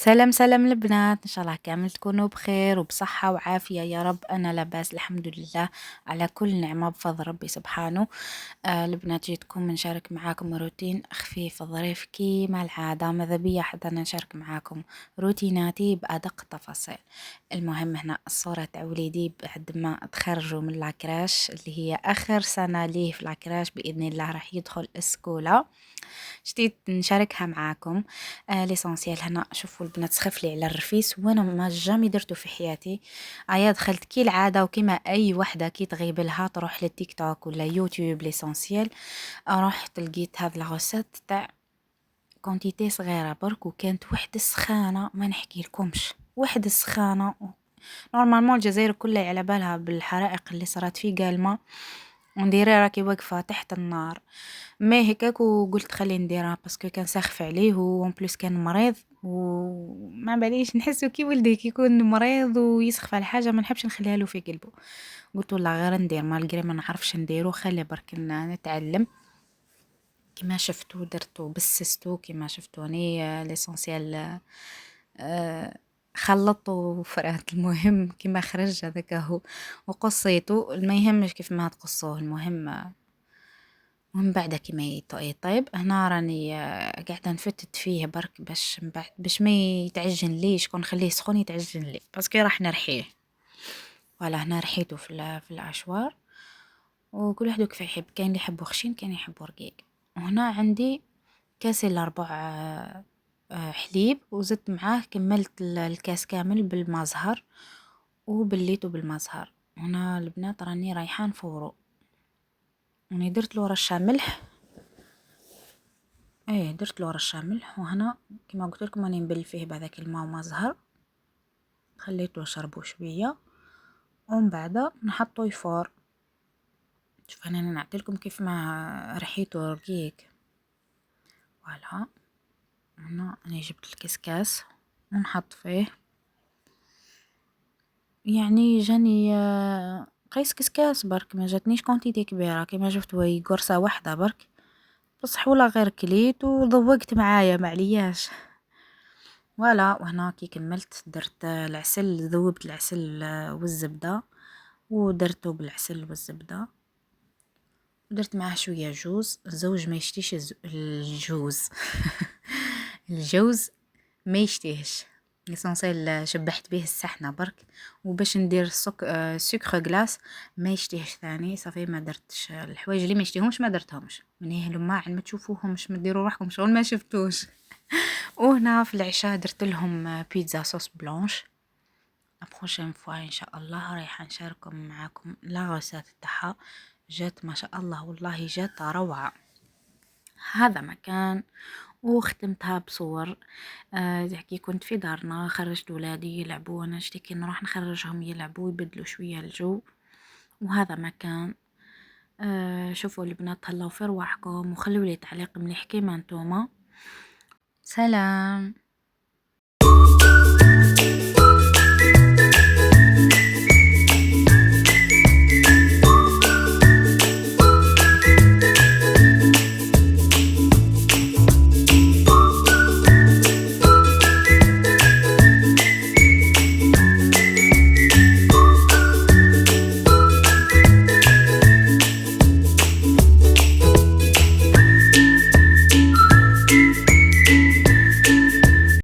سلام سلام البنات، ان شاء الله كامل تكونوا بخير وبصحة وعافية يا رب. انا لاباس الحمد لله على كل نعمة بفضل ربي سبحانه. البنات جيتكم نشارك معاكم روتين خفيف ظريف كيما العادة. ماذا بيا حتى أنا نشارك معاكم روتيناتي بأدق التفاصيل. المهم هنا الصورة تاع وليدي بعد ما تخرجوا من لاكراش اللي هي اخر سنة ليه في لاكراش باذن الله راح يدخل السكولة. جديد نشاركها معاكم. ليسونسيال هنا شوفوا البنات سخف لي على الرفيس وانا ما جامي درتو في حياتي. عيا دخلت كي العاده وكما اي وحده كي تغيب لها تروح للتيك توك ولا يوتيوب ليسونسيال. رحت لقيت هذا لاغوسيت تاع كونتيتي صغيره برك وكانت واحده السخانه ما نحكي لكمش واحده السخانه. نورمالمون الجزائر كلها على بالها بالحرائق اللي صارت في قالما ونديري راكي واقفه تحت النار. ما هكاك وقلت خلي نديرها باسكو كان ساخف عليه وان بليس كان مريض وما باليش نحسه كي ولدي كي يكون مريض ويسخف على حاجه ما نحبش نخليها له في قلبه. قلت لا غير ندير مالغري ما نعرفش نديرو خلي برك نتعلم. كما شفتو درتو بسستو كما شفتوني ليسونسيال. خلطته وفرات المهم كما خرج هذاك هو وقصيته ما يهمش كيف ما تقصوه المهم. ومن بعد كيما يطيب هنا راني قاعده نفتت فيه برك باش من بعد باش ما يتعجن لي شكون نخليه سخون يتعجن لي باسكو راح نرحيه. ولا هنا رحيته في الاشوار وكل واحد كيف يحب. كاين اللي يحبو خشين كاين يحبو رقيق. وهنا عندي كاس الا ربع حليب وزدت معاه كملت الكاس كامل بالمزهر وبليته بالمزهر. هنا البنات راني رايحه نفورو وني درت له رشه ملح. درت له رشه ملح وهنا كما قلت لكم راني نبل فيه بهذاك الماء ومزهر خليته يشربوا شويه ومن بعد نحطو يفور. شوف انا نعطيلكم كيف ما رحيته رقيق. فوالا هنا انا جبت الكسكاس ونحط فيه يعني جاني قيس كسكاس برك ما جاتنيش كونتيتي كبيره كما شفتوا هي قرصه واحده برك بصح ولا غير كليت وذوقت معايا معلياش. فوالا وهنا كي كملت درت العسل ذوبت العسل والزبده ودرته بالعسل والزبده ودرت معاه شويه جوز. الزوج ما يشتيش الجوز الجوز ما يشتيهش ليسونسيال شبحت به السحنه برك وباش ندير سكر غلاس ما يشتيهش ثاني صافي ما درتش الحوايج اللي ما يشتيهمش ما درتهمش من هي ما عند ما تشوفوهمش ما ديروا روحكم شغل ما شفتوش. وهنا في العشاء درت لهم بيتزا صوص بلانش. بروشين فوا ان شاء الله رايحه نشارككم معاكم لا غوسات تاعها جات ما شاء الله والله جات روعه. هذا مكان وختمتها بصور. كي كنت في دارنا خرجت ولادي يلعبوا وانا اشتكي نروح نخرجهم يلعبوا يبدلوا شويه الجو. وهذا مكان. شوفوا البنات هلاو في رواحكم وخلوا لي تعليق مليح كيما نتوما. سلام.